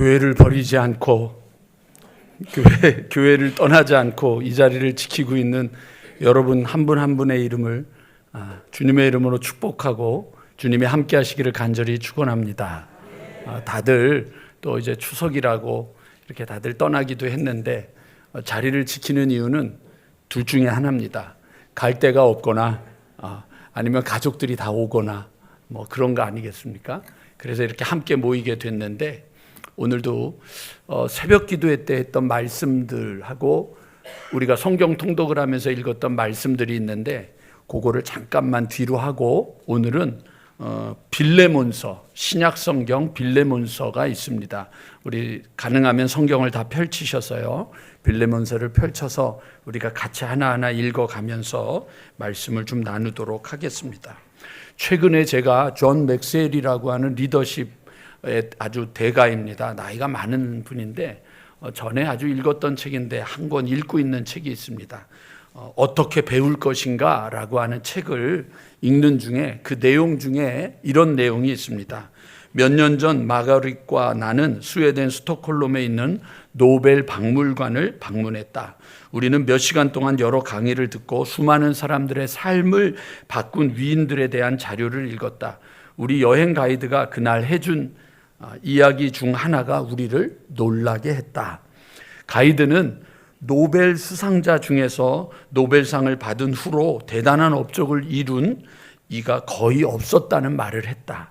교회를 버리지 않고 교회를 떠나지 않고 이 자리를 지키고 있는 여러분 한 분 한 분의 이름을 주님의 이름으로 축복하고 주님이 함께 하시기를 간절히 축원합니다. 다들 또 이제 추석이라고 이렇게 다들 떠나기도 했는데 자리를 지키는 이유는 둘 중에 하나입니다. 갈 데가 없거나 아니면 가족들이 다 오거나 뭐 그런 거 아니겠습니까? 그래서 이렇게 함께 모이게 됐는데 오늘도 새벽 기도회 때 했던 말씀들하고 우리가 성경 통독을 하면서 읽었던 말씀들이 있는데 그거를 잠깐만 뒤로 하고 오늘은 빌레몬서, 신약 성경 빌레몬서가 있습니다. 우리 가능하면 성경을 다 펼치셔서요, 빌레몬서를 펼쳐서 우리가 같이 하나하나 읽어가면서 말씀을 좀 나누도록 하겠습니다. 최근에 제가 존 맥스웰이라고 하는 리더십의 아주 대가입니다. 나이가 많은 분인데 전에 아주 읽었던 책인데 한 권 읽고 있는 책이 있습니다. 어떻게 배울 것인가 라고 하는 책을 읽는 중에 그 내용 중에 이런 내용이 있습니다. 몇 년 전 마가릿과 나는 스웨덴 스톡홀름에 있는 노벨 박물관을 방문했다. 우리는 몇 시간 동안 여러 강의를 듣고 수많은 사람들의 삶을 바꾼 위인들에 대한 자료를 읽었다. 우리 여행 가이드가 그날 해준 이야기 중 하나가 우리를 놀라게 했다. 가이드는 노벨 수상자 중에서 노벨상을 받은 후로 대단한 업적을 이룬 이가 거의 없었다는 말을 했다.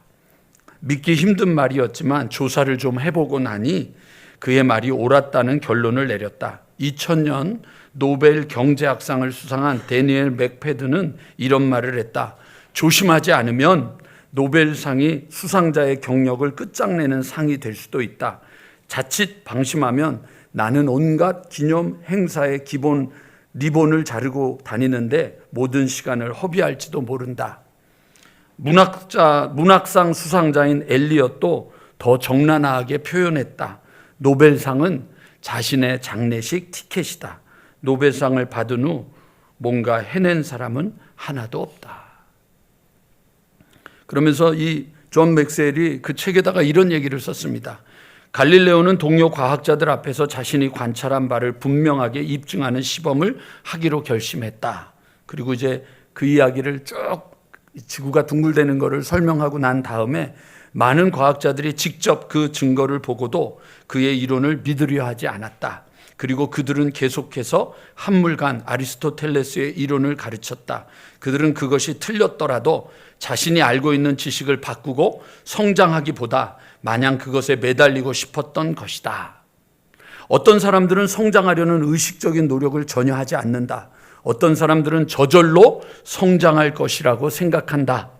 믿기 힘든 말이었지만 조사를 좀 해보고 나니 그의 말이 옳았다는 결론을 내렸다. 2000년 노벨 경제학상을 수상한 데니엘 맥패드는 이런 말을 했다. 조심하지 않으면 노벨상이 수상자의 경력을 끝장내는 상이 될 수도 있다. 자칫 방심하면 나는 온갖 기념 행사의 기본 리본을 자르고 다니는데 모든 시간을 허비할지도 모른다. 문학상 수상자인 엘리엇도 더 적나라하게 표현했다. 노벨상은 자신의 장례식 티켓이다. 노벨상을 받은 후 뭔가 해낸 사람은 하나도 없다. 그러면서 이 존 맥스웰이 그 책에다가 이런 얘기를 썼습니다. 갈릴레오는 동료 과학자들 앞에서 자신이 관찰한 바를 분명하게 입증하는 시범을 하기로 결심했다. 그리고 이제 그 이야기를 쭉 지구가 둥글대는 것을 설명하고 난 다음에 많은 과학자들이 직접 그 증거를 보고도 그의 이론을 믿으려 하지 않았다. 그리고 그들은 계속해서 한물간 아리스토텔레스의 이론을 가르쳤다. 그들은 그것이 틀렸더라도 자신이 알고 있는 지식을 바꾸고 성장하기보다 마냥 그것에 매달리고 싶었던 것이다. 어떤 사람들은 성장하려는 의식적인 노력을 전혀 하지 않는다. 어떤 사람들은 저절로 성장할 것이라고 생각한다.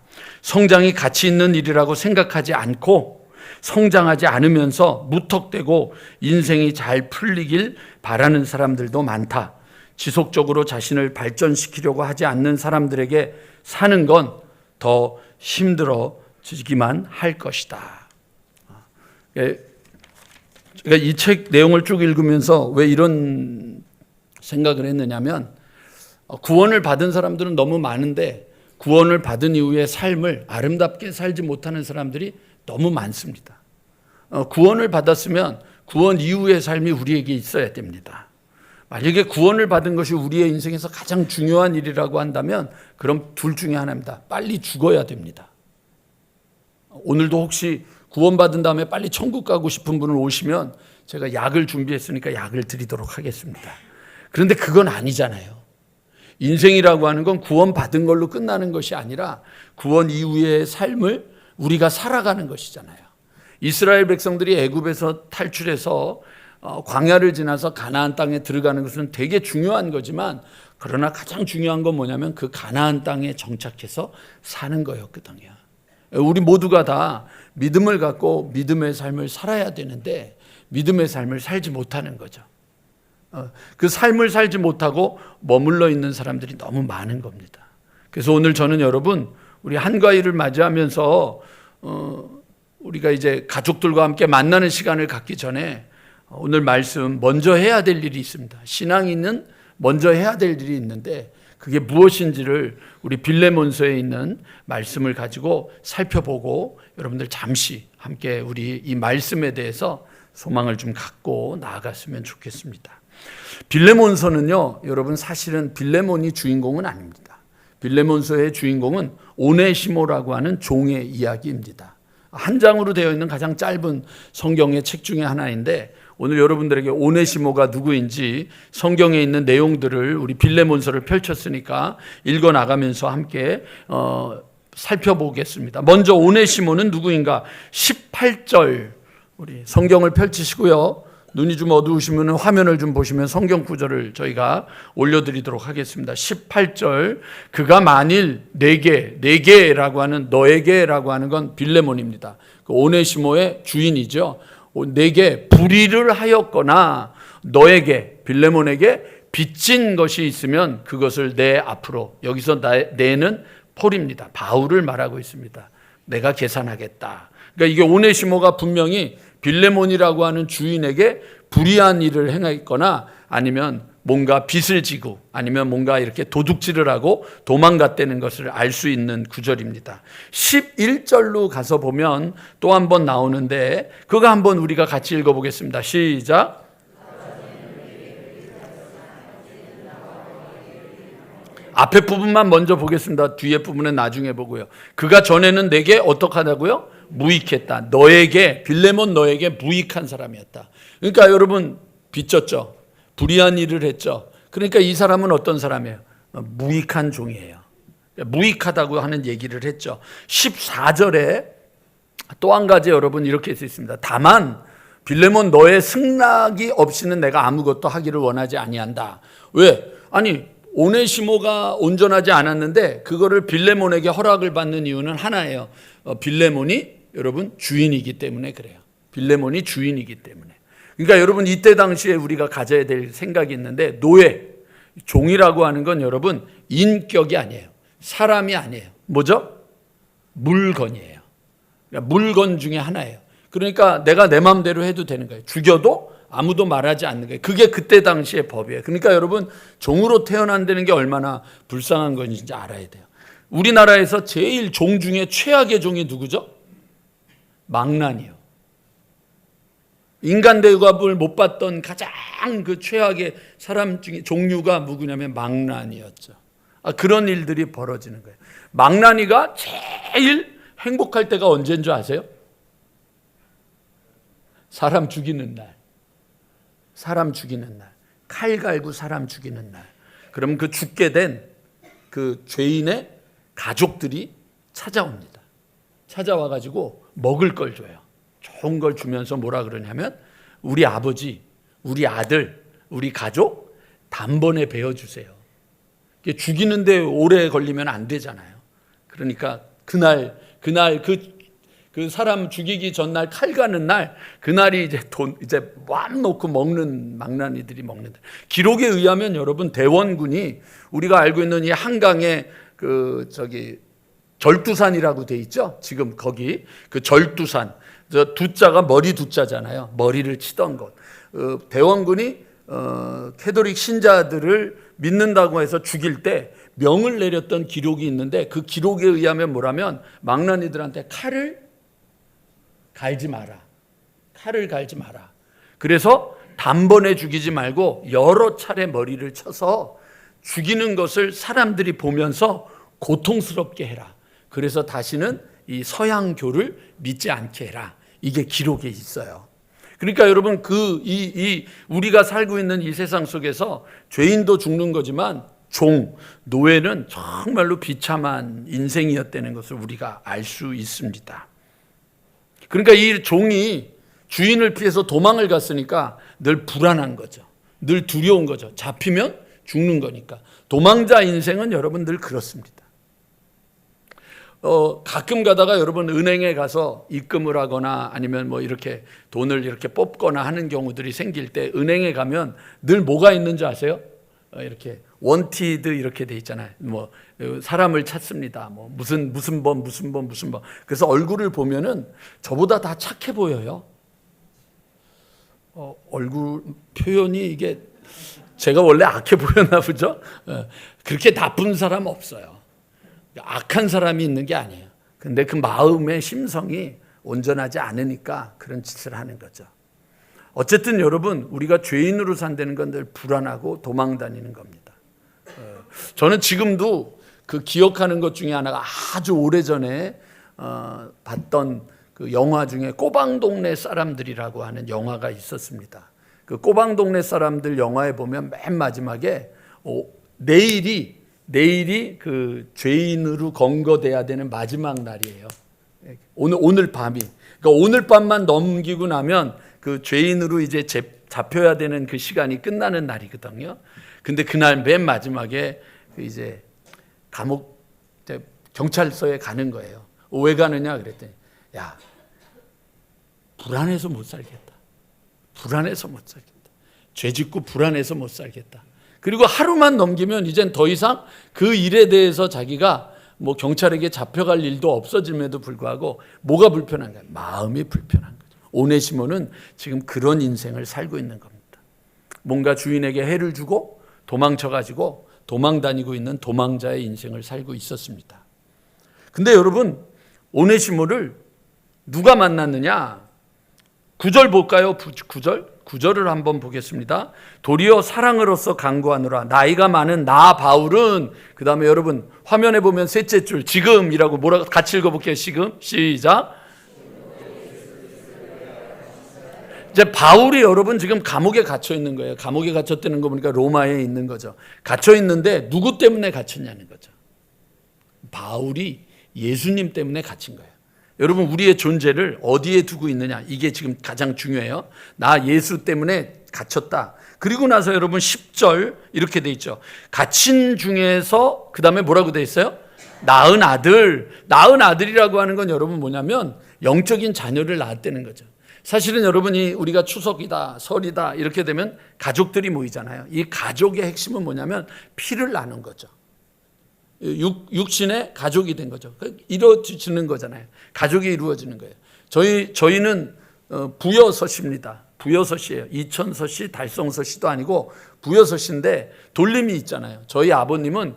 성장이 가치 있는 일이라고 생각하지 않고 성장하지 않으면서 무턱대고 인생이 잘 풀리길 바라는 사람들도 많다. 지속적으로 자신을 발전시키려고 하지 않는 사람들에게 사는 건 더 힘들어지기만 할 것이다. 제가 이 책 내용을 쭉 읽으면서 왜 이런 생각을 했느냐면 구원을 받은 사람들은 너무 많은데 구원을 받은 이후의 삶을 아름답게 살지 못하는 사람들이 너무 많습니다. 구원을 받았으면 구원 이후의 삶이 우리에게 있어야 됩니다. 만약에 구원을 받은 것이 우리의 인생에서 가장 중요한 일이라고 한다면 그럼 둘 중에 하나입니다. 빨리 죽어야 됩니다. 오늘도 혹시 구원받은 다음에 빨리 천국 가고 싶은 분을 오시면 제가 약을 준비했으니까 약을 드리도록 하겠습니다. 그런데 그건 아니잖아요. 인생이라고 하는 건 구원받은 걸로 끝나는 것이 아니라 구원 이후의 삶을 우리가 살아가는 것이잖아요. 이스라엘 백성들이 애굽에서 탈출해서 광야를 지나서 가나안 땅에 들어가는 것은 되게 중요한 거지만 그러나 가장 중요한 건 뭐냐면 그 가나안 땅에 정착해서 사는 거였거든요. 우리 모두가 다 믿음을 갖고 믿음의 삶을 살아야 되는데 믿음의 삶을 살지 못하는 거죠. 그 삶을 살지 못하고 머물러 있는 사람들이 너무 많은 겁니다. 그래서 오늘 저는 여러분 우리 한가위를 맞이하면서 우리가 이제 가족들과 함께 만나는 시간을 갖기 전에 오늘 말씀 먼저 해야 될 일이 있습니다. 신앙인은 먼저 해야 될 일이 있는데 그게 무엇인지를 우리 빌레몬서에 있는 말씀을 가지고 살펴보고 여러분들 잠시 함께 우리 이 말씀에 대해서 소망을 좀 갖고 나아갔으면 좋겠습니다. 빌레몬서는요, 여러분 사실은 빌레몬이 주인공은 아닙니다. 빌레몬서의 주인공은 오네시모라고 하는 종의 이야기입니다. 한 장으로 되어 있는 가장 짧은 성경의 책 중에 하나인데, 오늘 여러분들에게 오네시모가 누구인지 성경에 있는 내용들을 우리 빌레몬서를 펼쳤으니까 읽어 나가면서 함께 살펴보겠습니다. 먼저 오네시모는 누구인가? 18절 우리 성경을 펼치시고요. 눈이 좀 어두우시면 화면을 좀 보시면 성경 구절을 저희가 올려드리도록 하겠습니다. 18절, 그가 만일 내게라고 하는, 너에게라고 하는 건 빌레몬입니다. 그 오네시모의 주인이죠. 내게 불의를 하였거나 너에게, 빌레몬에게 빚진 것이 있으면 그것을 내 앞으로, 여기서 내는 폴입니다. 바울을 말하고 있습니다. 내가 계산하겠다. 그러니까 이게 오네시모가 분명히 빌레몬이라고 하는 주인에게 불의한 일을 행했거나 아니면 뭔가 빚을 지고 아니면 뭔가 이렇게 도둑질을 하고 도망갔다는 것을 알 수 있는 구절입니다. 11절로 가서 보면 또 한 번 나오는데 그거 한번 우리가 같이 읽어보겠습니다. 시작. 앞에 부분만 먼저 보겠습니다. 뒤에 부분은 나중에 보고요. 그가 전에는 내게 어떡하다고요? 무익했다. 너에게, 빌레몬 너에게 무익한 사람이었다. 그러니까 여러분 빚졌죠. 불의한 일을 했죠. 그러니까 이 사람은 어떤 사람이에요? 무익한 종이에요. 무익하다고 하는 얘기를 했죠. 14절에 또 한 가지 여러분 이렇게 써 있습니다. 다만 빌레몬 너의 승낙이 없이는 내가 아무것도 하기를 원하지 아니한다. 왜? 아니 오네시모가 온전하지 않았는데 그거를 빌레몬에게 허락을 받는 이유는 하나예요. 빌레몬이 여러분 주인이기 때문에 그래요. 빌레몬이 주인이기 때문에. 그러니까 여러분 이때 당시에 우리가 가져야 될 생각이 있는데, 노예, 종이라고 하는 건 여러분 인격이 아니에요. 사람이 아니에요. 뭐죠? 물건이에요. 그러니까 물건 중에 하나예요. 그러니까 내가 내 마음대로 해도 되는 거예요. 죽여도 아무도 말하지 않는 거예요. 그게 그때 당시의 법이에요. 그러니까 여러분 종으로 태어난다는 게 얼마나 불쌍한 건지 알아야 돼요. 우리나라에서 제일 종 중에 최악의 종이 누구죠? 망난이요. 인간 대접을 못 받던 가장 그 최악의 사람 중에 종류가 누구냐면 망난이었죠. 그런 일들이 벌어지는 거예요. 망난이가 제일 행복할 때가 언제인 줄 아세요? 사람 죽이는 날. 사람 죽이는 날. 칼 갈고 사람 죽이는 날. 그럼 그 죽게 된 그 죄인의 가족들이 찾아옵니다. 찾아와가지고 먹을 걸 줘요. 좋은 걸 주면서 뭐라 그러냐면 우리 아버지, 우리 아들, 우리 가족 단번에 베어주세요. 죽이는데 오래 걸리면 안 되잖아요. 그러니까 그날 그 사람 죽이기 전날 칼 가는 날, 그날이 이제 맘 놓고 먹는 망나니들이 먹는다. 기록에 의하면 여러분 대원군이 우리가 알고 있는 이 한강에 절두산이라고 돼 있죠. 지금 거기 그 절두산, 저 두자가 머리 두자잖아요. 머리를 치던 곳. 대원군이 캐톨릭 신자들을 믿는다고 해서 죽일 때 명을 내렸던 기록이 있는데, 그 기록에 의하면 뭐라면 망나니들한테 칼을 갈지 마라. 칼을 갈지 마라. 그래서 단번에 죽이지 말고 여러 차례 머리를 쳐서 죽이는 것을 사람들이 보면서 고통스럽게 해라. 그래서 다시는 이 서양교를 믿지 않게 해라. 이게 기록에 있어요. 그러니까 여러분 우리가 살고 있는 이 세상 속에서 죄인도 죽는 거지만 노예는 정말로 비참한 인생이었다는 것을 우리가 알 수 있습니다. 그러니까 이 종이 주인을 피해서 도망을 갔으니까 늘 불안한 거죠. 늘 두려운 거죠. 잡히면 죽는 거니까. 도망자 인생은 여러분 늘 그렇습니다. 가끔 가다가 여러분 은행에 가서 입금을 하거나 아니면 뭐 이렇게 돈을 이렇게 뽑거나 하는 경우들이 생길 때 은행에 가면 늘 뭐가 있는지 아세요? 이렇게 원티드 이렇게 돼 있잖아요. 뭐 사람을 찾습니다. 뭐 무슨 번. 그래서 얼굴을 보면은 저보다 다 착해 보여요. 얼굴 표현이 이게 제가 원래 악해 보였나 보죠. 그렇게 나쁜 사람 없어요. 악한 사람이 있는 게 아니에요. 근데 그 마음의 심성이 온전하지 않으니까 그런 짓을 하는 거죠. 어쨌든 여러분, 우리가 죄인으로 산다는 건 늘 불안하고 도망 다니는 겁니다. 저는 지금도 그 기억하는 것 중에 하나가 아주 오래전에 봤던 그 영화 중에 꼬방동네 사람들이라고 하는 영화가 있었습니다. 그 꼬방동네 사람들 영화에 보면 맨 마지막에 내일이 그 죄인으로 검거돼야 되는 마지막 날이에요. 오늘 밤이. 그러니까 오늘 밤만 넘기고 나면 그 죄인으로 이제 잡혀야 되는 그 시간이 끝나는 날이거든요. 근데 그날 맨 마지막에 이제 감옥 경찰서에 가는 거예요. 왜 가느냐 그랬더니 야, 불안해서 못 살겠다. 불안해서 못 살겠다. 죄 짓고 불안해서 못 살겠다. 그리고 하루만 넘기면 이젠 더 이상 그 일에 대해서 자기가 뭐 경찰에게 잡혀갈 일도 없어짐에도 불구하고 뭐가 불편한가? 마음이 불편한 거죠. 오네시모는 지금 그런 인생을 살고 있는 겁니다. 뭔가 주인에게 해를 주고 도망쳐가지고 도망 다니고 있는 도망자의 인생을 살고 있었습니다. 근데 여러분, 오네시모를 누가 만났느냐? 9절 볼까요? 9절을 한번 보겠습니다. 도리어 사랑으로서 강구하노라. 나이가 많은 나 바울은, 그 다음에 여러분 화면에 보면 셋째 줄 지금이라고 뭐라고 같이 읽어볼게요. 지금 시작. 이제 바울이 여러분 지금 감옥에 갇혀 있는 거예요. 감옥에 갇혔다는 거 보니까 로마에 있는 거죠. 갇혀 있는데 누구 때문에 갇혔냐는 거죠. 바울이 예수님 때문에 갇힌 거예요. 여러분, 우리의 존재를 어디에 두고 있느냐, 이게 지금 가장 중요해요. 나 예수 때문에 갇혔다. 그리고 나서 여러분 10절 이렇게 돼 있죠. 갇힌 중에서 그 다음에 뭐라고 돼 있어요? 낳은 아들. 낳은 아들이라고 하는 건 여러분 뭐냐면 영적인 자녀를 낳았다는 거죠. 사실은 여러분이 우리가 추석이다, 설이다 이렇게 되면 가족들이 모이잖아요. 이 가족의 핵심은 뭐냐면 피를 나눈 거죠. 육신의 가족이 된 거죠. 이루어지는 거잖아요. 가족이 이루어지는 거예요. 저희는 부여섯입니다. 부여섯이에요. 이천섯이 달성섯이도 아니고 부여섯인데 돌림이 있잖아요. 저희 아버님은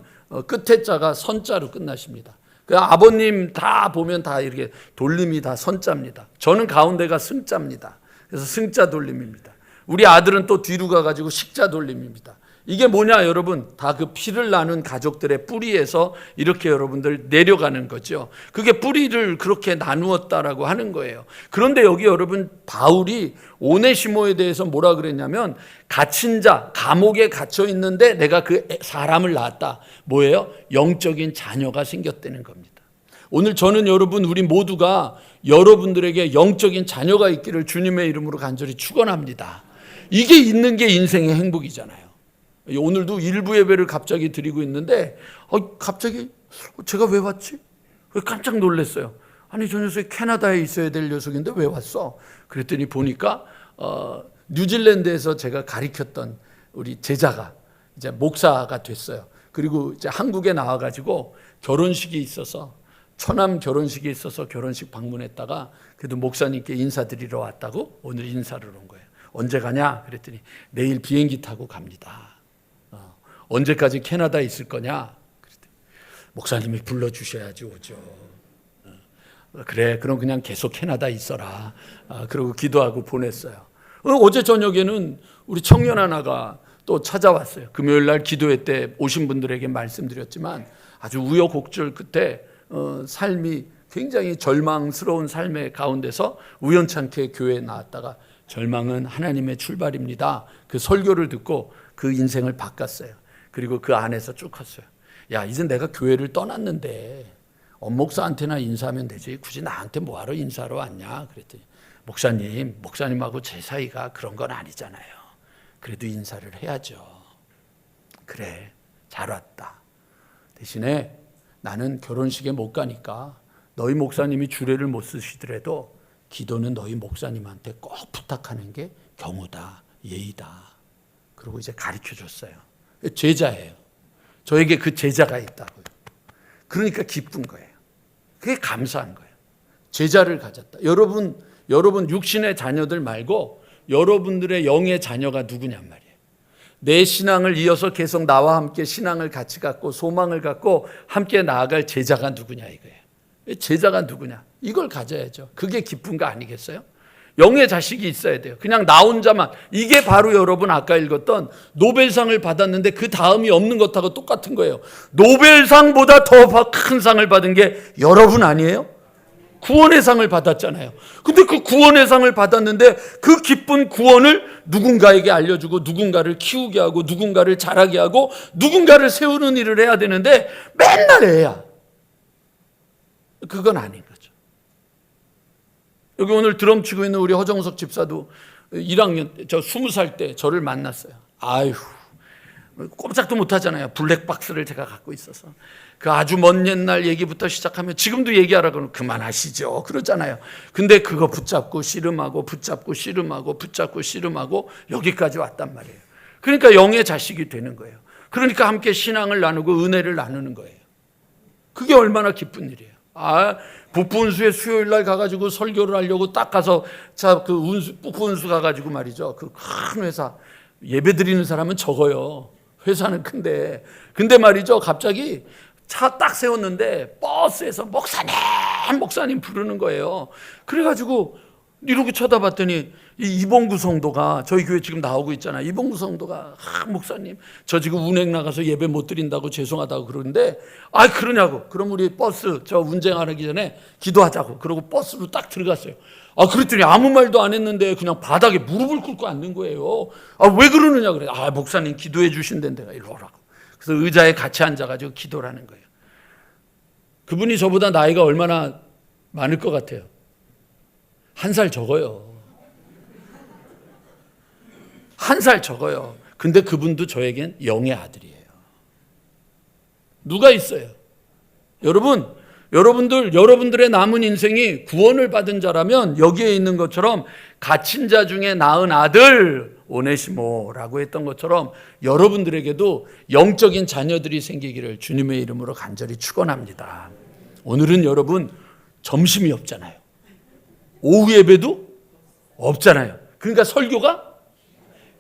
끝에 자가 선자로 끝나십니다. 그 아버님 다 보면 다 이렇게 돌림이 다 선자입니다. 저는 가운데가 승자입니다. 그래서 승자 돌림입니다. 우리 아들은 또 뒤로 가가지고 식자 돌림입니다. 이게 뭐냐 여러분, 다 그 피를 나눈 가족들의 뿌리에서 이렇게 여러분들 내려가는 거죠. 그게 뿌리를 그렇게 나누었다라고 하는 거예요. 그런데 여기 여러분 바울이 오네시모에 대해서 뭐라 그랬냐면 갇힌 자, 감옥에 갇혀 있는데 내가 그 사람을 낳았다. 뭐예요? 영적인 자녀가 생겼다는 겁니다. 오늘 저는 여러분 우리 모두가 여러분들에게 영적인 자녀가 있기를 주님의 이름으로 간절히 축원합니다. 이게 있는 게 인생의 행복이잖아요. 오늘도 일부 예배를 갑자기 드리고 있는데 갑자기 제가 왜 왔지? 왜 깜짝 놀랐어요. 아니 저 녀석이 캐나다에 있어야 될 녀석인데 왜 왔어? 그랬더니 보니까 뉴질랜드에서 제가 가르쳤던 우리 제자가 이제 목사가 됐어요. 그리고 이제 한국에 나와가지고 결혼식이 있어서 처남 결혼식이 있어서 결혼식 방문했다가 그래도 목사님께 인사드리러 왔다고 오늘 인사를 온 거예요. 언제 가냐? 그랬더니 내일 비행기 타고 갑니다. 언제까지 캐나다에 있을 거냐? 그랬더니 목사님이 불러주셔야지 오죠. 그래, 그럼 그냥 계속 캐나다에 있어라. 그러고 기도하고 보냈어요. 어제 저녁에는 우리 청년 하나가 또 찾아왔어요. 금요일 날 기도회 때 오신 분들에게 말씀드렸지만 아주 우여곡절 끝에 삶이 굉장히 절망스러운 삶의 가운데서 우연찮게 교회에 나왔다가 절망은 하나님의 출발입니다. 그 설교를 듣고 그 인생을 바꿨어요. 그리고 그 안에서 쭉 컸어요. 야, 이제 내가 교회를 떠났는데 엄목사한테나 인사하면 되지 굳이 나한테 뭐하러 인사하러 왔냐 그랬더니 목사님하고 제 사이가 그런 건 아니잖아요. 그래도 인사를 해야죠. 그래, 잘 왔다. 대신에 나는 결혼식에 못 가니까 너희 목사님이 주례를 못 쓰시더라도 기도는 너희 목사님한테 꼭 부탁하는 게 경우다, 예의다. 그리고 이제 가르쳐 줬어요. 제자예요. 저에게 그 제자가 있다고요. 그러니까 기쁜 거예요. 그게 감사한 거예요. 제자를 가졌다. 여러분 육신의 자녀들 말고 여러분들의 영의 자녀가 누구냔 말이에요. 내 신앙을 이어서 계속 나와 함께 신앙을 같이 갖고 소망을 갖고 함께 나아갈 제자가 누구냐 이거예요. 제자가 누구냐? 이걸 가져야죠. 그게 기쁜 거 아니겠어요? 영의 자식이 있어야 돼요. 그냥 나 혼자만. 이게 바로 여러분 아까 읽었던 노벨상을 받았는데 그 다음이 없는 것하고 똑같은 거예요. 노벨상보다 더 큰 상을 받은 게 여러분 아니에요? 구원의 상을 받았잖아요. 근데 그 구원의 상을 받았는데 그 기쁜 구원을 누군가에게 알려주고 누군가를 키우게 하고 누군가를 자라게 하고 누군가를 세우는 일을 해야 되는데 맨날 애야. 그건 아닌 거죠. 여기 오늘 드럼 치고 있는 우리 허정석 집사도 1학년, 저 20살 때 저를 만났어요. 아유, 꼼짝도 못 하잖아요. 블랙박스를 제가 갖고 있어서. 그 아주 먼 옛날 얘기부터 시작하면 지금도 얘기하라 그러면 그만하시죠. 그러잖아요. 근데 그거 붙잡고 씨름하고 붙잡고 씨름하고 붙잡고 씨름하고 여기까지 왔단 말이에요. 그러니까 영의 자식이 되는 거예요. 그러니까 함께 신앙을 나누고 은혜를 나누는 거예요. 그게 얼마나 기쁜 일이에요. 북부운수에 수요일 날 가가지고 설교를 하려고 딱 가서 북부운수 가가지고 말이죠. 그 큰 회사 예배 드리는 사람은 적어요. 회사는 큰데. 근데 말이죠. 갑자기 차 딱 세웠는데 버스에서 목사님 부르는 거예요. 그래가지고 이렇게 쳐다봤더니 이봉구 성도가 저희 교회 지금 나오고 있잖아요. 이봉구 성도가 목사님 저 지금 운행 나가서 예배 못 드린다고 죄송하다고 그러는데 그러냐고. 그럼 우리 버스 저 운전하기 전에 기도하자고. 그러고 버스로 딱 들어갔어요. 그랬더니 아무 말도 안 했는데 그냥 바닥에 무릎을 꿇고 앉는 거예요. 왜 그러느냐 그래. 목사님 기도해 주신다는데 이리 오라고. 그래서 의자에 같이 앉아가지고 기도를 하는 거예요. 그분이 저보다 나이가 얼마나 많을 것 같아요? 1살 적어요. 1살 적어요. 근데 그분도 저에겐 영의 아들이에요. 누가 있어요? 여러분들의 남은 인생이 구원을 받은 자라면 여기에 있는 것처럼 갇힌 자 중에 낳은 아들 오네시모라고 했던 것처럼 여러분들에게도 영적인 자녀들이 생기기를 주님의 이름으로 간절히 축원합니다. 오늘은 여러분 점심이 없잖아요. 오후 예배도 없잖아요. 그러니까 설교가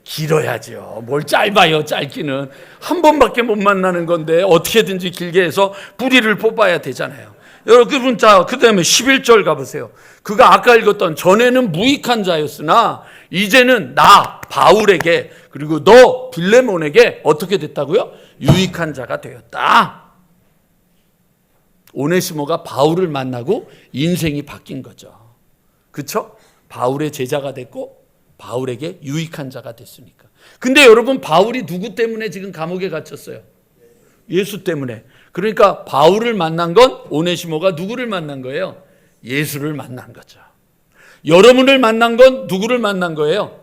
길어야죠. 뭘 짧아요. 짧기는 한 번밖에 못 만나는 건데 어떻게든지 길게 해서 뿌리를 뽑아야 되잖아요. 여러분 그 다음에 11절 가보세요. 그가 아까 읽었던 전에는 무익한 자였으나 이제는 나 바울에게 그리고 너 빌레몬에게 어떻게 됐다고요? 유익한 자가 되었다. 오네시모가 바울을 만나고 인생이 바뀐 거죠. 그렇죠? 바울의 제자가 됐고 바울에게 유익한 자가 됐으니까. 근데 여러분 바울이 누구 때문에 지금 감옥에 갇혔어요? 예수 때문에. 그러니까 바울을 만난 건 오네시모가 누구를 만난 거예요? 예수를 만난 거죠. 여러분을 만난 건 누구를 만난 거예요?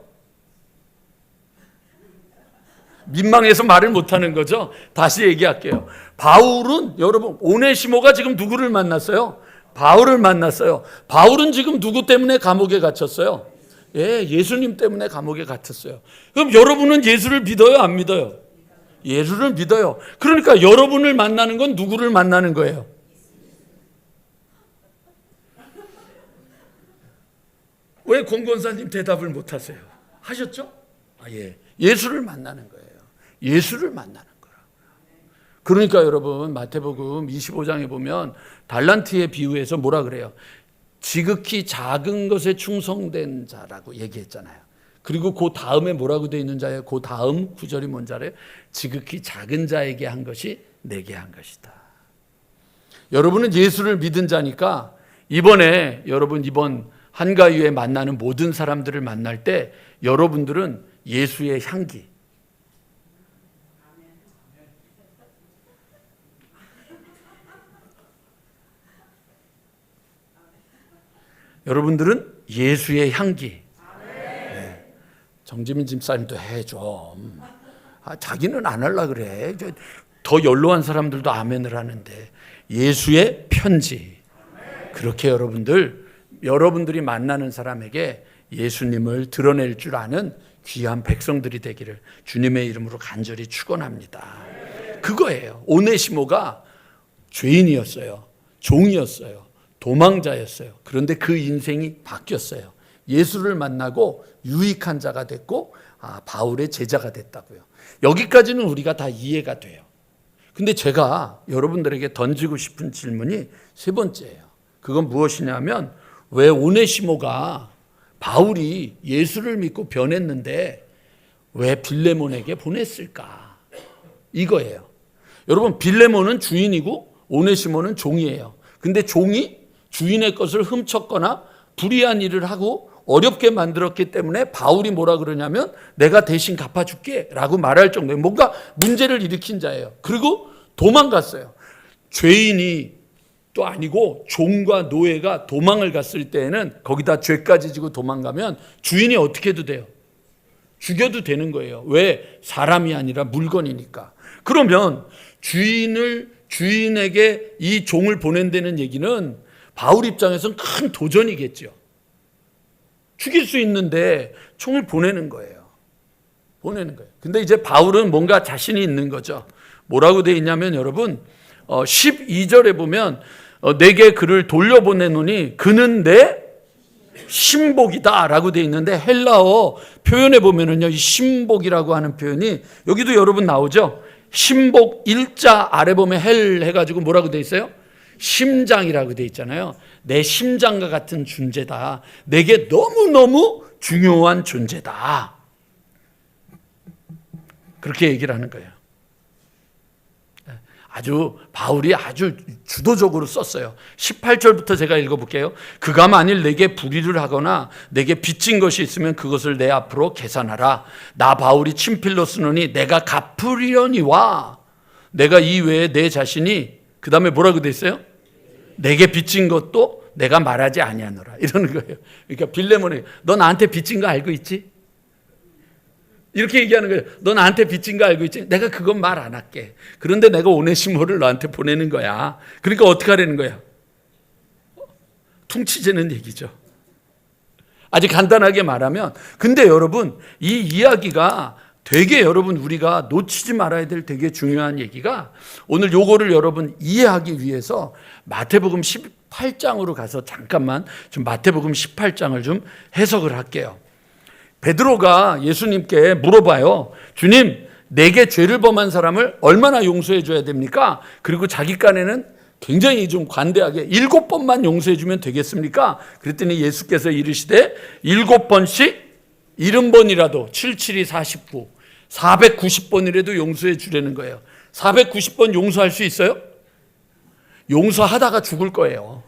민망해서 말을 못하는 거죠. 다시 얘기할게요. 바울은 여러분 오네시모가 지금 누구를 만났어요? 바울을 만났어요. 바울은 지금 누구 때문에 감옥에 갇혔어요? 예수님 때문에 감옥에 갇혔어요. 그럼 여러분은 예수를 믿어요? 안 믿어요? 예수를 믿어요. 그러니까 여러분을 만나는 건 누구를 만나는 거예요? 왜 권권사님 대답을 못하세요? 하셨죠? 예수를 만나는 거예요. 예수를 만나는 거라. 그러니까 여러분 마태복음 25장에 보면 달란트의 비유에서 뭐라 그래요? 지극히 작은 것에 충성된 자라고 얘기했잖아요. 그리고 그 다음에 뭐라고 되어 있는 자예요? 그 다음 구절이 뭔지 알아요? 지극히 작은 자에게 한 것이 내게 한 것이다. 여러분은 예수를 믿은 자니까 이번에 여러분 이번 한가위에 만나는 모든 사람들을 만날 때 여러분들은 예수의 향기, 여러분들은 예수의 향기. 정지민 집사님도 해 좀. 자기는 안 하려 그래. 더 연로한 사람들도 아멘을 하는데 예수의 편지. 그렇게 여러분들이 만나는 사람에게 예수님을 드러낼 줄 아는 귀한 백성들이 되기를 주님의 이름으로 간절히 축원합니다. 그거예요. 오네시모가 죄인이었어요. 종이었어요. 도망자였어요. 그런데 그 인생이 바뀌었어요. 예수를 만나고 유익한 자가 됐고 바울의 제자가 됐다고요. 여기까지는 우리가 다 이해가 돼요. 근데 제가 여러분들에게 던지고 싶은 질문이 세 번째예요. 그건 무엇이냐면 왜 오네시모가 바울이 예수를 믿고 변했는데 왜 빌레몬에게 보냈을까? 이거예요. 여러분, 빌레몬은 주인이고 오네시모는 종이에요. 근데 종이 주인의 것을 훔쳤거나 불의한 일을 하고 어렵게 만들었기 때문에 바울이 뭐라 그러냐면 내가 대신 갚아줄게 라고 말할 정도의 뭔가 문제를 일으킨 자예요. 그리고 도망갔어요. 죄인이 또 아니고 종과 노예가 도망을 갔을 때에는 거기다 죄까지 지고 도망가면 주인이 어떻게 해도 돼요? 죽여도 되는 거예요. 왜? 사람이 아니라 물건이니까. 그러면 주인에게 이 종을 보낸다는 얘기는 바울 입장에서는 큰 도전이겠죠. 죽일 수 있는데 총을 보내는 거예요. 근데 이제 바울은 뭔가 자신이 있는 거죠. 뭐라고 되어 있냐면 여러분 12절에 보면 내게 그를 돌려보내노니 그는 내 신복이다 라고 되어 있는데 헬라어 표현에 보면은요, 이 신복이라고 하는 표현이 여기도 여러분 나오죠. 신복 일자 아래 보면 헬 해가지고 뭐라고 되어 있어요? 심장이라고 되어 있잖아요. 내 심장과 같은 존재다. 내게 너무너무 중요한 존재다. 그렇게 얘기를 하는 거예요. 바울이 아주 주도적으로 썼어요. 18절부터 제가 읽어볼게요. 그가 만일 내게 불의를 하거나 내게 빚진 것이 있으면 그것을 내 앞으로 계산하라. 나 바울이 친필로 쓰노니 내가 갚으려니와 내가 이 외에 내 자신이 그 다음에 뭐라고 돼 있어요? 내게 빚진 것도 내가 말하지 아니하노라 이러는 거예요. 그러니까 빌레몬이 너 나한테 빚진 거 알고 있지? 이렇게 얘기하는 거예요. 너 나한테 빚진 거 알고 있지? 내가 그건 말 안 할게. 그런데 내가 오네시모를 너한테 보내는 거야. 그러니까 어떻게 하라는 거야? 퉁치자는 얘기죠. 아주 간단하게 말하면, 근데 여러분 이 이야기가 되게 여러분 우리가 놓치지 말아야 될 되게 중요한 얘기가 오늘 요거를 여러분 이해하기 위해서 마태복음 18장으로 가서 잠깐만 좀 마태복음 18장을 좀 해석을 할게요. 베드로가 예수님께 물어봐요. 주님, 내게 죄를 범한 사람을 얼마나 용서해 줘야 됩니까? 그리고 자기 깐에는 굉장히 좀 관대하게 7번만 용서해 주면 되겠습니까? 그랬더니 예수께서 이르시되 7번씩 70번이라도 77이 49 490번이라도 용서해 주려는 거예요. 490번 용서할 수 있어요? 용서하다가 죽을 거예요.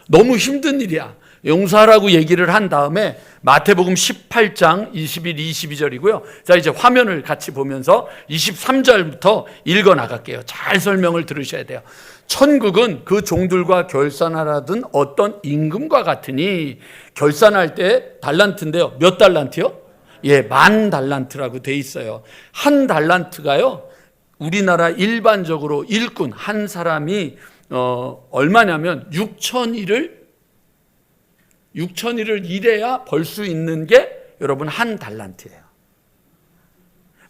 너무 힘든 일이야. 용서하라고 얘기를 한 다음에 마태복음 18장 21, 22절이고요. 자, 이제 화면을 같이 보면서 23절부터 읽어 나갈게요. 잘 설명을 들으셔야 돼요. 천국은 그 종들과 결산하라던 어떤 임금과 같으니 결산할 때 달란트인데요. 몇 달란트요? 예, 10,000달란트라고 돼 있어요. 한 달란트가요, 우리나라 일반적으로 일꾼 한 사람이 얼마냐면 6,000일을 일해야 벌 수 있는 게 여러분 한 달란트예요.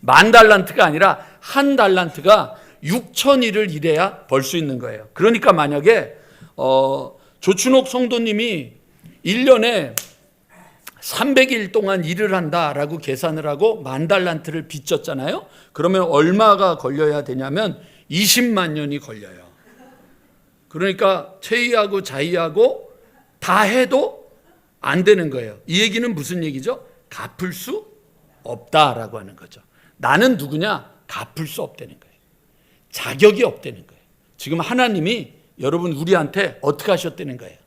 10,000달란트가 아니라 한 달란트가 6,000일을 일해야 벌 수 있는 거예요. 그러니까 만약에 조춘옥 성도님이 1년에 300일 동안 일을 한다라고 계산을 하고 10,000달란트를 빚졌잖아요. 그러면 얼마가 걸려야 되냐면 20만 년이 걸려요. 그러니까 최이하고 자이하고 다 해도 안 되는 거예요. 이 얘기는 무슨 얘기죠? 갚을 수 없다라고 하는 거죠. 나는 누구냐? 갚을 수 없다는 거예요. 자격이 없다는 거예요. 지금 하나님이 여러분 우리한테 어떻게 하셨다는 거예요?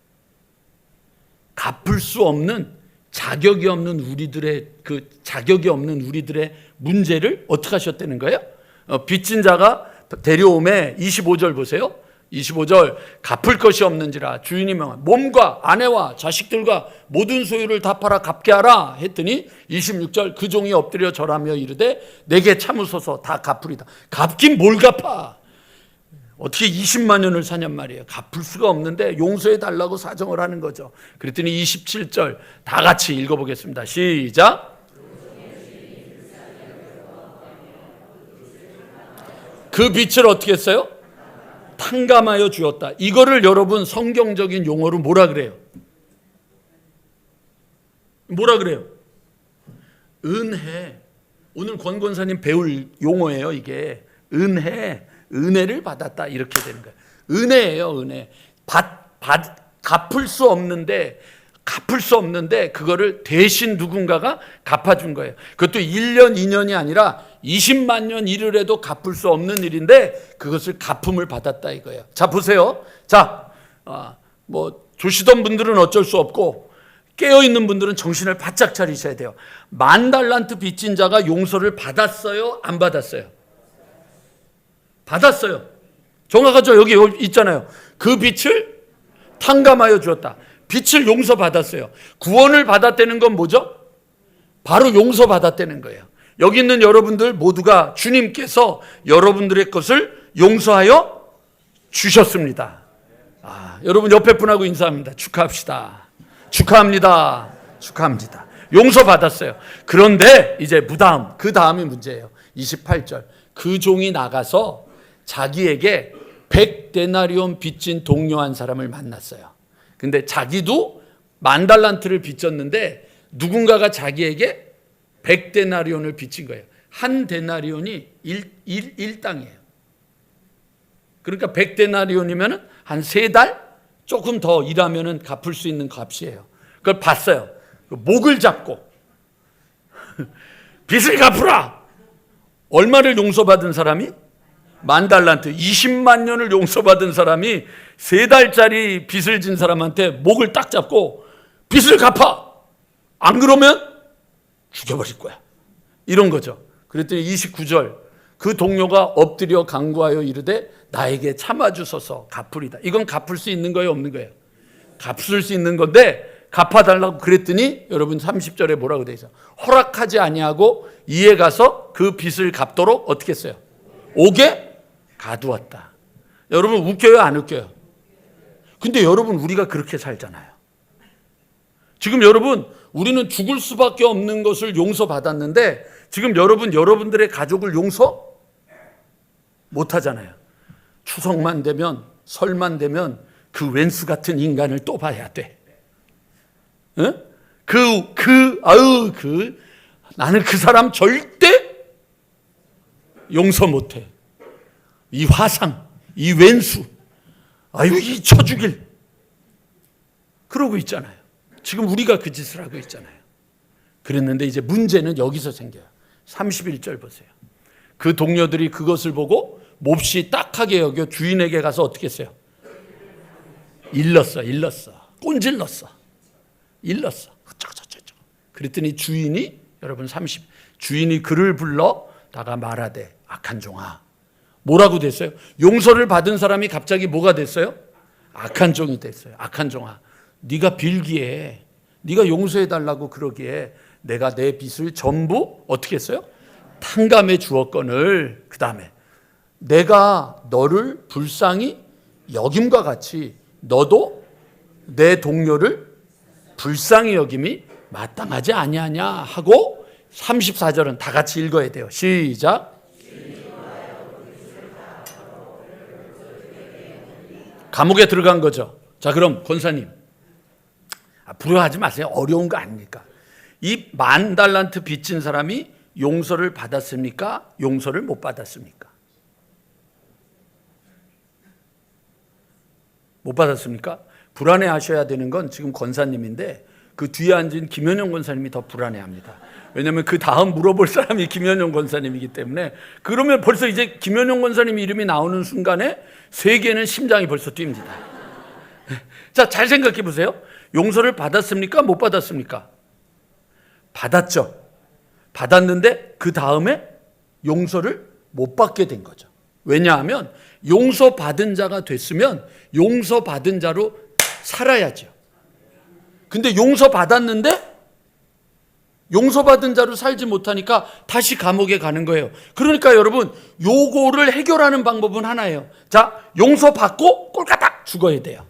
갚을 수 없는 자격이 없는 우리들의 문제를 어떻게 하셨다는 거예요? 빚진 자가 데려오매 25절 보세요. 25절 갚을 것이 없는지라 주인이 명한 몸과 아내와 자식들과 모든 소유를 다 팔아 갚게 하라 했더니 26절 그 종이 엎드려 절하며 이르되 내게 참으소서 다 갚으리다. 갚긴 뭘 갚아? 어떻게 20만 년을 사냔 말이에요. 갚을 수가 없는데 용서해 달라고 사정을 하는 거죠. 그랬더니 27절 다 같이 읽어보겠습니다. 시작. 그 빛을 어떻게 했어요? 탕감하여 주었다. 이거를 여러분 성경적인 용어로 뭐라 그래요? 뭐라 그래요? 은혜. 오늘 권 권사님 배울 용어예요. 이게 은혜를 받았다 이렇게 되는 거예요. 은혜예요. 은혜. 갚을 수 없는데 갚을 수 없는데 그거를 대신 누군가가 갚아준 거예요. 그것도 1년, 2년이 아니라 20만 년 일을 해도 갚을 수 없는 일인데 그것을 갚음을 받았다 이거예요. 자, 보세요. 자, 조시던 분들은 어쩔 수 없고 깨어있는 분들은 정신을 바짝 차리셔야 돼요. 10,000달란트 빚진 자가 용서를 받았어요? 안 받았어요? 받았어요. 정확하죠? 여기 있잖아요. 그 빚을 탕감하여 주었다. 빚을 용서받았어요. 구원을 받았다는 건 뭐죠? 바로 용서받았다는 거예요. 여기 있는 여러분들 모두가 주님께서 여러분들의 것을 용서하여 주셨습니다. 여러분 옆에 분하고 인사합니다. 축하합시다. 축하합니다. 축하합니다. 용서받았어요. 그런데 이제 그 다음이 문제예요. 28절. 그 종이 나가서 자기에게 100데나리온 빚진 동료 한 사람을 만났어요. 근데 자기도 10,000달란트를 빚졌는데 누군가가 자기에게 100데나리온을 빚진 거예요. 한 데나리온이 1당이에요. 그러니까 100데나리온이면 한 3달 조금 더 일하면 갚을 수 있는 값이에요. 그걸 봤어요. 목을 잡고 빚을 갚으라. 얼마를 용서받은 사람이? 10,000달란트, 20만 년을 용서받은 사람이 3달짜리 빚을 진 사람한테 목을 딱 잡고 빚을 갚아. 안 그러면 죽여버릴 거야. 이런 거죠. 그랬더니 29절 그 동료가 엎드려 간구하여 이르되 나에게 참아주소서 갚으리다. 이건 갚을 수 있는 거예요, 없는 거예요? 갚을 수 있는 건데 갚아달라고 그랬더니 여러분 30절에 뭐라고 돼 있어? 허락하지 아니하고 이에 가서 그 빚을 갚도록 어떻게 했어요? 옥에 가두었다. 여러분 웃겨요, 안 웃겨요? 근데 여러분 우리가 그렇게 살잖아요. 지금 여러분 우리는 죽을 수밖에 없는 것을 용서받았는데 지금 여러분들의 가족을 용서 못하잖아요. 추석만 되면 설만 되면 그 웬수 같은 인간을 또 봐야 돼. 응? 나는 그 사람 절대 용서 못해. 이 화상, 이 웬수, 이 쳐죽일. 그러고 있잖아요. 지금 우리가 그 짓을 하고 있잖아요. 그랬는데 이제 문제는 여기서 생겨요. 31절 보세요. 그 동료들이 그것을 보고 몹시 딱하게 여겨 주인에게 가서 어떻게 했어요? 일렀어. 꼰질렀어. 일렀어. 그랬더니 주인이 여러분 주인이 그를 불러다가 말하되 악한 종아. 뭐라고 됐어요? 용서를 받은 사람이 갑자기 뭐가 됐어요? 악한 종이 됐어요. 악한 종아. 네가 빌기에 네가 용서해달라고 그러기에 내가 내 빚을 전부 어떻게 했어요? 탕감해 주었거늘. 그 다음에 내가 너를 불쌍히 여김과 같이 너도 내 동료를 불쌍히 여김이 마땅하지 아니하냐 하고 34절은 다 같이 읽어야 돼요. 시작. 감옥에 들어간 거죠. 자, 그럼 권사님 불효하지 마세요. 어려운 거 아닙니까? 이 10,000달란트 빚진 사람이 용서를 받았습니까? 용서를 못 받았습니까? 못 받았습니까? 불안해하셔야 되는 건 지금 권사님인데 그 뒤에 앉은 김현영 권사님이 더 불안해합니다. 왜냐하면 그 다음 물어볼 사람이 김현영 권사님이기 때문에. 그러면 벌써 이제 김현영 권사님 이름이 나오는 순간에 세계는 심장이 벌써 뜁니다. 자, 잘 생각해 보세요. 용서를 받았습니까? 못 받았습니까? 받았죠. 받았는데 그 다음에 용서를 못 받게 된 거죠. 왜냐하면 용서받은 자가 됐으면 용서받은 자로 살아야죠. 근데 용서받았는데 용서받은 자로 살지 못하니까 다시 감옥에 가는 거예요. 그러니까 여러분 요거를 해결하는 방법은 하나예요. 자, 용서받고 꼴까딱 죽어야 돼요.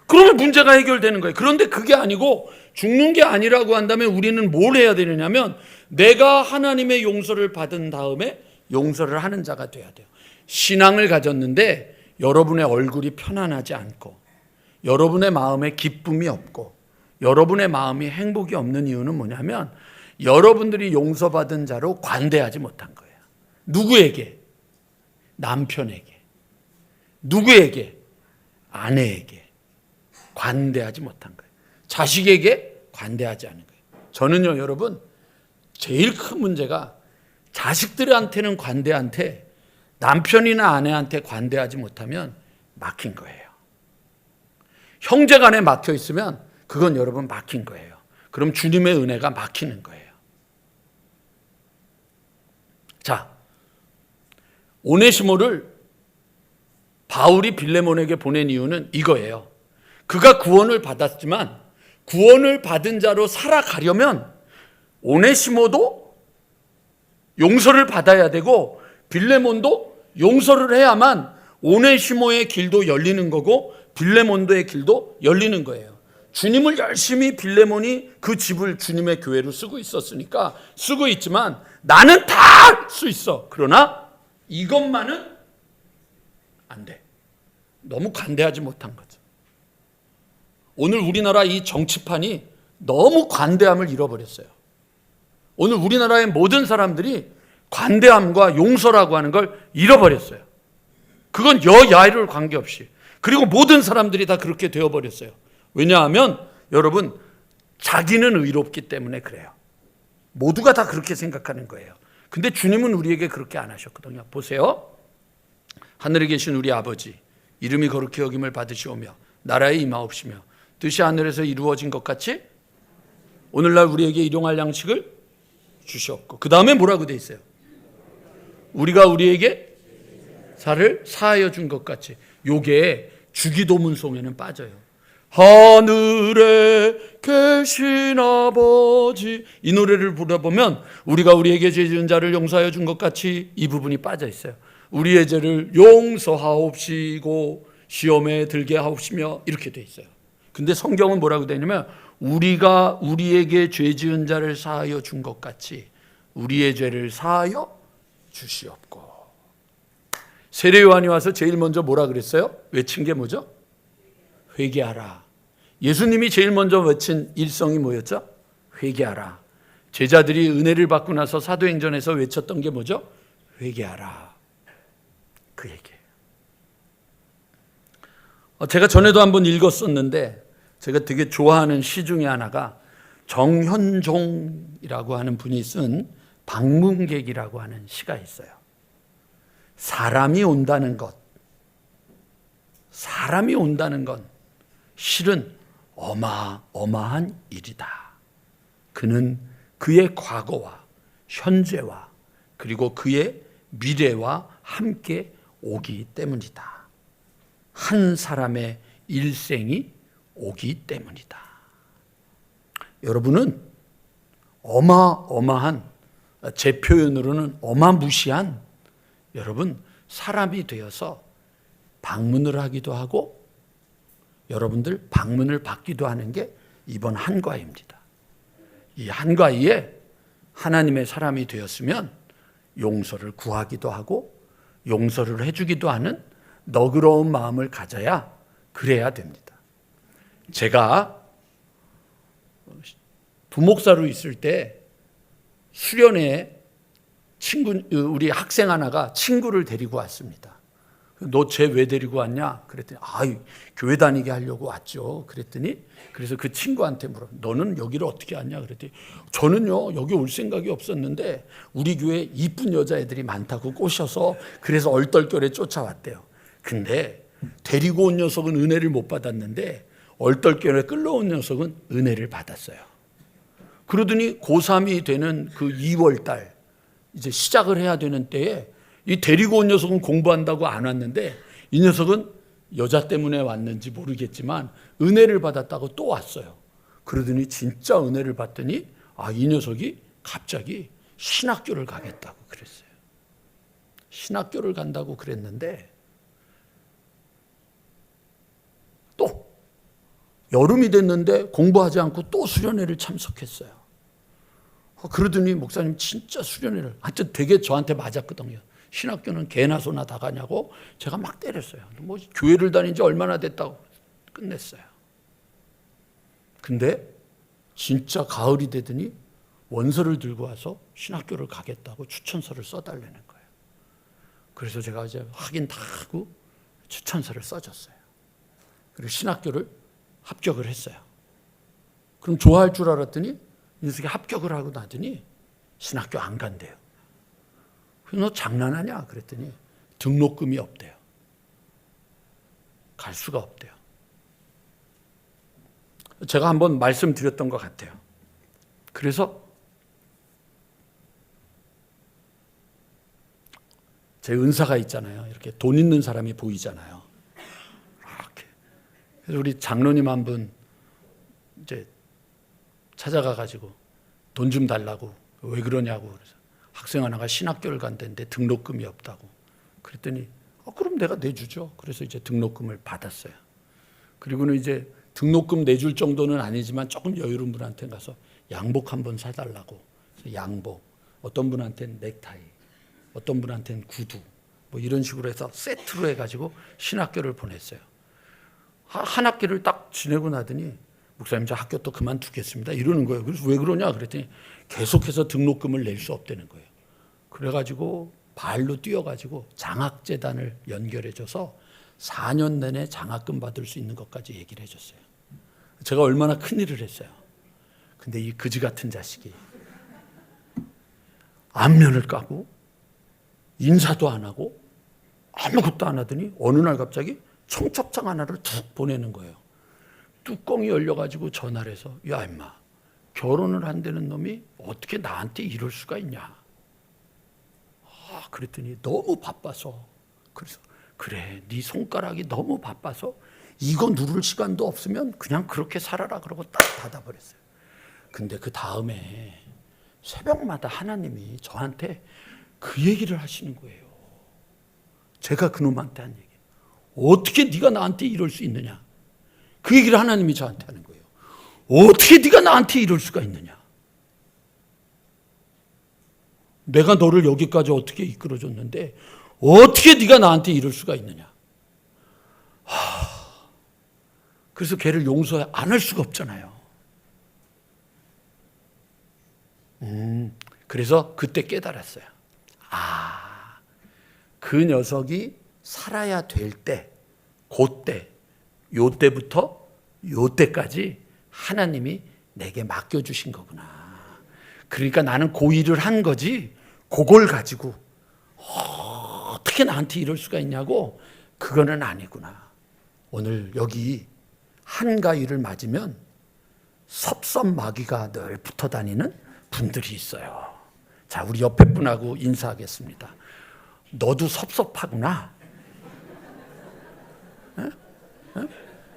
그러면 문제가 해결되는 거예요. 그런데 그게 아니고 죽는 게 아니라고 한다면 우리는 뭘 해야 되느냐면 내가 하나님의 용서를 받은 다음에 용서를 하는 자가 돼야 돼요. 신앙을 가졌는데 여러분의 얼굴이 편안하지 않고 여러분의 마음에 기쁨이 없고 여러분의 마음이 행복이 없는 이유는 뭐냐면 여러분들이 용서받은 자로 관대하지 못한 거예요. 누구에게? 남편에게. 누구에게? 아내에게. 관대하지 못한 거예요. 자식에게 관대하지 않은 거예요. 저는요, 여러분, 제일 큰 문제가 자식들한테는 관대한테 남편이나 아내한테 관대하지 못하면 막힌 거예요. 형제 간에 막혀 있으면 그건 여러분 막힌 거예요. 그럼 주님의 은혜가 막히는 거예요. 자, 오네시모를 바울이 빌레몬에게 보낸 이유는 이거예요. 그가 구원을 받았지만 구원을 받은 자로 살아가려면 오네시모도 용서를 받아야 되고 빌레몬도 용서를 해야만 오네시모의 길도 열리는 거고 빌레몬도의 길도 열리는 거예요. 주님을 열심히 빌레몬이 그 집을 주님의 교회로 쓰고 있었으니까 쓰고 있지만 나는 다 할 수 있어. 그러나 이것만은 안 돼. 너무 관대하지 못한 거죠. 오늘 우리나라 이 정치판이 너무 관대함을 잃어버렸어요. 오늘 우리나라의 모든 사람들이 관대함과 용서라고 하는 걸 잃어버렸어요. 그건 여야를 관계없이. 그리고 모든 사람들이 다 그렇게 되어버렸어요. 왜냐하면 여러분, 자기는 의롭기 때문에 그래요. 모두가 다 그렇게 생각하는 거예요. 근데 주님은 우리에게 그렇게 안 하셨거든요. 보세요. 하늘에 계신 우리 아버지, 이름이 거룩히 여김을 받으시오며 나라에 임하옵시며 뜻이 하늘에서 이루어진 것 같이 오늘날 우리에게 일용할 양식을 주시옵고, 그 다음에 뭐라고 돼 있어요? 우리가 우리에게 살을 사하여 준 것 같이. 요게 주기도문송에는 빠져요. 하늘에 계신 아버지, 이 노래를 부르보면 우리가 우리에게 죄 지은 자를 용서하여 준 것 같이 이 부분이 빠져 있어요. 우리의 죄를 용서하옵시고 시험에 들게 하옵시며 이렇게 돼 있어요. 근데 성경은 뭐라고 되냐면 우리가 우리에게 죄 지은 자를 사하여 준 것 같이 우리의 죄를 사하여 주시옵고. 세례 요한이 와서 제일 먼저 뭐라 그랬어요? 외친 게 뭐죠? 회개하라. 예수님이 제일 먼저 외친 일성이 뭐였죠? 회개하라. 제자들이 은혜를 받고 나서 사도행전에서 외쳤던 게 뭐죠? 회개하라. 그 얘기예요. 제가 전에도 한번 읽었었는데 제가 되게 좋아하는 시 중에 하나가 정현종이라고 하는 분이 쓴 방문객이라고 하는 시가 있어요. 사람이 온다는 것, 사람이 온다는 건 실은 어마어마한 일이다. 그는 그의 과거와 현재와 그리고 그의 미래와 함께 오기 때문이다. 한 사람의 일생이 오기 때문이다. 여러분은 어마어마한, 제 표현으로는 어마무시한 여러분 사람이 되어서 방문을 하기도 하고 여러분들 방문을 받기도 하는 게 이번 한과입니다. 이 한과에 하나님의 사람이 되었으면 용서를 구하기도 하고 용서를 해주기도 하는 너그러운 마음을 가져야 그래야 됩니다. 제가 부목사로 있을 때 수련회에 우리 학생 하나가 친구를 데리고 왔습니다. 너 쟤 왜 데리고 왔냐? 그랬더니 교회 다니게 하려고 왔죠. 그랬더니 그래서 그 친구한테 물어. 너는 여기를 어떻게 왔냐? 그랬더니 저는요 여기 올 생각이 없었는데 우리 교회에 이쁜 여자애들이 많다고 꼬셔서 그래서 얼떨결에 쫓아왔대요. 근데 데리고 온 녀석은 은혜를 못 받았는데 얼떨결에 끌러온 녀석은 은혜를 받았어요. 그러더니 고3이 되는 그 2월 달 이제 시작을 해야 되는 때에 이 데리고 온 녀석은 공부한다고 안 왔는데 이 녀석은 여자 때문에 왔는지 모르겠지만 은혜를 받았다고 또 왔어요. 그러더니 진짜 은혜를 받더니 이 녀석이 갑자기 신학교를 가겠다고 그랬어요. 신학교를 간다고 그랬는데 또 여름이 됐는데 공부하지 않고 또 수련회를 참석했어요. 그러더니 목사님 진짜 수련회를 하여튼 되게 저한테 맞았거든요. 신학교는 개나 소나 다 가냐고 제가 막 때렸어요. 뭐 교회를 다닌 지 얼마나 됐다고 끝냈어요. 근데 진짜 가을이 되더니 원서를 들고 와서 신학교를 가겠다고 추천서를 써달라는 거예요. 그래서 제가 이제 확인 다 하고 추천서를 써줬어요. 그리고 신학교를 합격을 했어요. 그럼 좋아할 줄 알았더니 녀석이 합격을 하고 나더니 신학교 안 간대요. 그래서 너 장난하냐? 그랬더니 등록금이 없대요. 갈 수가 없대요. 제가 한번 말씀드렸던 것 같아요. 그래서 제 은사가 있잖아요. 이렇게 돈 있는 사람이 보이잖아요. 이렇게. 그래서 우리 장로님 한 분 이제 찾아가 가지고 돈 좀 달라고. 왜 그러냐고. 그래서 학생 하나가 신학교를 간다는데 등록금이 없다고. 그랬더니 그럼 내가 내주죠. 그래서 이제 등록금을 받았어요. 그리고는 이제 등록금 내줄 정도는 아니지만 조금 여유로운 분한테 가서 양복 한번 사달라고. 양복. 어떤 분한테는 넥타이. 어떤 분한테는 구두. 뭐 이런 식으로 해서 세트로 해가지고 신학교를 보냈어요. 한 학기를 딱 지내고 나더니 목사님 저 학교 또 그만두겠습니다. 이러는 거예요. 그래서 왜 그러냐 그랬더니 계속해서 등록금을 낼 수 없다는 거예요. 그래가지고 발로 뛰어가지고 장학재단을 연결해줘서 4년 내내 장학금 받을 수 있는 것까지 얘기를 해줬어요. 제가 얼마나 큰일을 했어요. 근데 이 그지 같은 자식이 안면을 까고 인사도 안 하고 아무것도 안 하더니 어느 날 갑자기 청첩장 하나를 툭 보내는 거예요. 뚜껑이 열려가지고 전화를 해서 야 임마 결혼을 한다는 놈이 어떻게 나한테 이럴 수가 있냐. 그랬더니 너무 바빠서. 그래서 그래 네 손가락이 너무 바빠서 이거 누를 시간도 없으면 그냥 그렇게 살아라 그러고 딱 닫아버렸어요. 근데 그 다음에 새벽마다 하나님이 저한테 그 얘기를 하시는 거예요. 제가 그놈한테 한 얘기. 어떻게 네가 나한테 이럴 수 있느냐. 그 얘기를 하나님이 저한테 하는 거예요. 어떻게 네가 나한테 이럴 수가 있느냐. 내가 너를 여기까지 어떻게 이끌어줬는데 어떻게 네가 나한테 이럴 수가 있느냐. 그래서 걔를 용서 안 할 수가 없잖아요. 그래서 그때 깨달았어요. 그 녀석이 살아야 될 때, 그때, 요때부터 요때까지 하나님이 내게 맡겨주신 거구나. 그러니까 나는 그 일을 한 거지 그걸 가지고 어떻게 나한테 이럴 수가 있냐고 그거는 아니구나. 오늘 여기 한가위를 맞으면 섭섭마귀가 늘 붙어 다니는 분들이 있어요. 자, 우리 옆에 분하고 인사하겠습니다. 너도 섭섭하구나.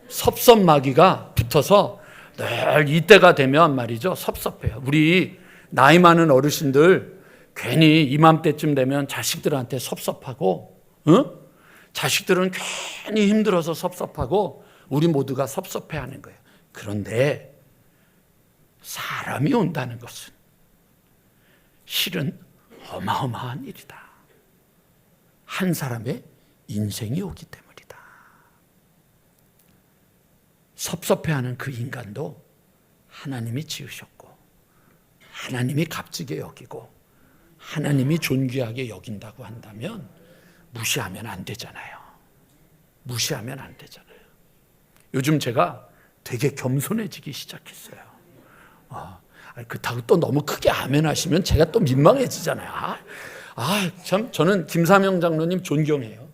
섭섭마귀가 붙어서 늘 이때가 되면 말이죠. 섭섭해요. 우리 나이 많은 어르신들 괜히 이맘때쯤 되면 자식들한테 섭섭하고 자식들은 괜히 힘들어서 섭섭하고 우리 모두가 섭섭해하는 거예요. 그런데 사람이 온다는 것은 실은 어마어마한 일이다. 한 사람의 인생이 오기 때문이다. 섭섭해하는 그 인간도 하나님이 지으셨고 하나님이 값지게 여기고 하나님이 존귀하게 여긴다고 한다면 무시하면 안 되잖아요. 무시하면 안 되잖아요. 요즘 제가 되게 겸손해지기 시작했어요. 그렇다고 또 너무 크게 아멘 하시면 제가 또 민망해지잖아요. 참 저는 김사명 장로님 존경해요.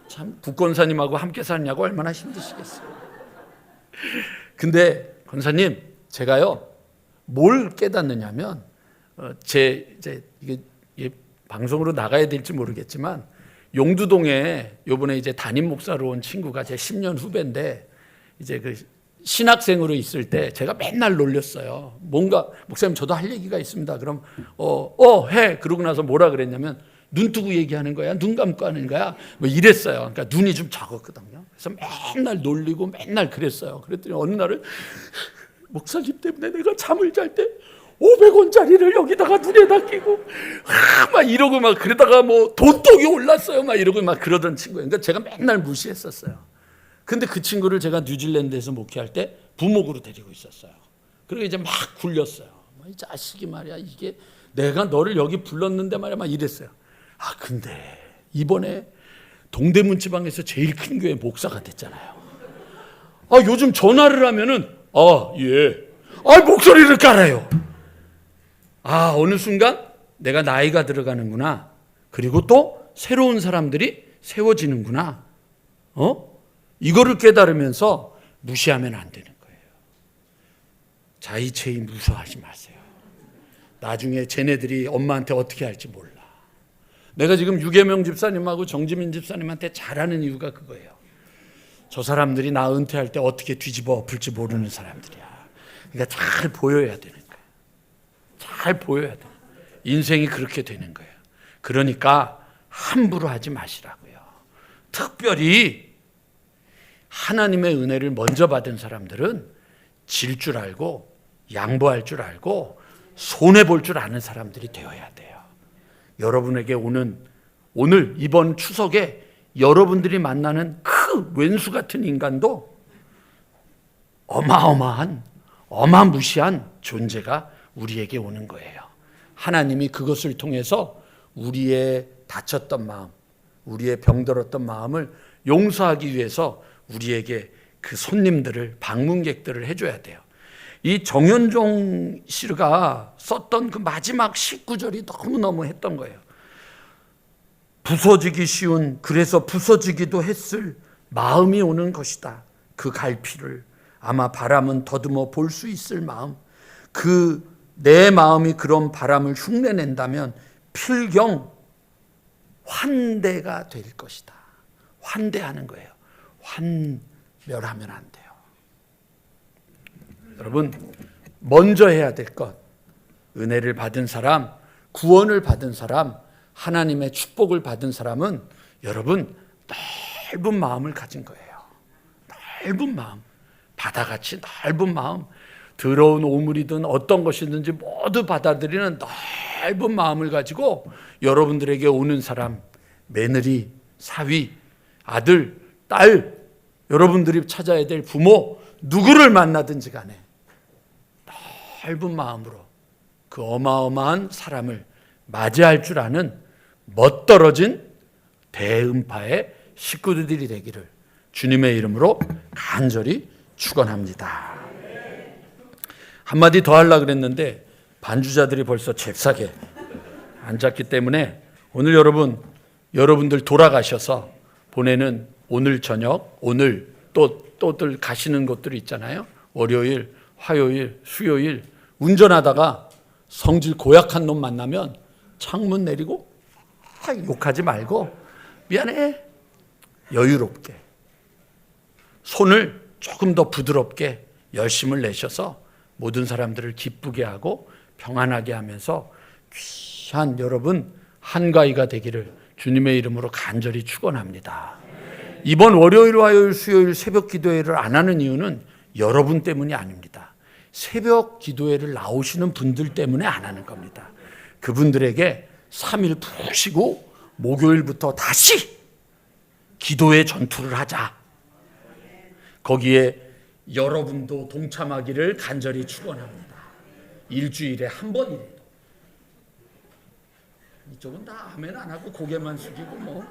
참 국권사님하고 함께 사느냐고 얼마나 힘드시겠어요. 근데 권사님 제가요 뭘 깨닫느냐면 이게 방송으로 나가야 될지 모르겠지만 용두동에 요번에 이제 담임 목사로 온 친구가 제 10년 후배인데 이제 그 신학생으로 있을 때 제가 맨날 놀렸어요. 뭔가 목사님 저도 할 얘기가 있습니다. 그럼 해. 그러고 나서 뭐라 그랬냐면 눈 뜨고 얘기하는 거야? 눈 감고 하는 거야? 뭐 이랬어요. 그러니까 눈이 좀 작았거든요. 그래서 맨날 놀리고 맨날 그랬어요. 그랬더니 어느 날은 목사님 때문에 내가 잠을 잘 때 500원짜리를 여기다가 눈에다 끼고 막 이러고 막 그러다가 뭐 돈독이 올랐어요. 막 이러고 막 그러던 친구예요. 그러니까 제가 맨날 무시했었어요. 근데 그 친구를 제가 뉴질랜드에서 목회할 때 부목으로 데리고 있었어요. 그리고 이제 막 굴렸어요. 이 자식이 말이야 이게 내가 너를 여기 불렀는데 말이야 막 이랬어요. 근데 이번에 동대문 지방에서 제일 큰 교회 목사가 됐잖아요. 요즘 전화를 하면은 예. 목소리를 깔아요. 어느 순간 내가 나이가 들어가는구나. 그리고 또 새로운 사람들이 세워지는구나. 이거를 깨달으면서 무시하면 안 되는 거예요. 자이체이 무서워하지 마세요. 나중에 쟤네들이 엄마한테 어떻게 할지 몰라. 내가 지금 유계명 집사님하고 정지민 집사님한테 잘하는 이유가 그거예요. 저 사람들이 나 은퇴할 때 어떻게 뒤집어 엎을지 모르는 사람들이야. 그러니까 잘 보여야 되는 거예요. 잘 보여야 돼요. 인생이 그렇게 되는 거예요. 그러니까 함부로 하지 마시라고요. 특별히 하나님의 은혜를 먼저 받은 사람들은 질 줄 알고 양보할 줄 알고 손해볼 줄 아는 사람들이 되어야 돼요. 여러분에게 오늘 이번 추석에 여러분들이 만나는 그 왼수 같은 인간도 어마무시한 존재가 우리에게 오는 거예요. 하나님이 그것을 통해서 우리의 다쳤던 마음, 우리의 병들었던 마음을 용서하기 위해서 우리에게 그 손님들을, 방문객들을 해줘야 돼요. 이 정현종 씨가 썼던 그 마지막 19절이 너무너무 했던 거예요. 부서지기 쉬운, 그래서 부서지기도 했을 마음이 오는 것이다. 그 갈피를 아마 바람은 더듬어 볼 수 있을 마음, 내 마음이 그런 바람을 흉내낸다면 필경 환대가 될 것이다. 환대하는 거예요. 환멸하면 안 돼요. 여러분, 먼저 해야 될 것, 은혜를 받은 사람, 구원을 받은 사람, 하나님의 축복을 받은 사람은 여러분 넓은 마음을 가진 거예요. 넓은 마음, 바다같이 넓은 마음, 더러운 오물이든 어떤 것이든지 모두 받아들이는 넓은 마음을 가지고 여러분들에게 오는 사람, 며느리, 사위, 아들, 딸, 여러분들이 찾아야 될 부모, 누구를 만나든지 간에 넓은 마음으로 그 어마어마한 사람을 맞이할 줄 아는 멋떨어진 대음파의 식구들이 되기를 주님의 이름으로 간절히 축원합니다. 한마디 더 하려고 그랬는데 반주자들이 벌써 잽싸게 앉았기 때문에 오늘 여러분들 돌아가셔서 보내는 오늘 저녁, 오늘 또들 가시는 곳들이 있잖아요. 월요일, 화요일, 수요일 운전하다가 성질 고약한 놈 만나면 창문 내리고 욕하지 말고 미안해, 여유롭게 손을 조금 더 부드럽게 열심을 내셔서 모든 사람들을 기쁘게 하고 평안하게 하면서 귀한 여러분 한가위가 되기를 주님의 이름으로 간절히 축원합니다. 이번 월요일, 화요일, 수요일 새벽 기도회를 안 하는 이유는 여러분 때문이 아닙니다. 새벽 기도회를 나오시는 분들 때문에 안 하는 겁니다. 그분들에게 3일 푹 쉬고 목요일부터 다시 기도의 전투를 하자. 거기에 여러분도 동참하기를 간절히 축원합니다. 일주일에 한 번이라도. 이쪽은 다 아멘 안 하고 고개만 숙이고 뭐.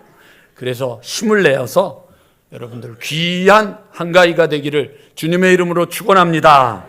그래서 힘을 내어서 여러분들 귀한 한가위가 되기를 주님의 이름으로 축원합니다.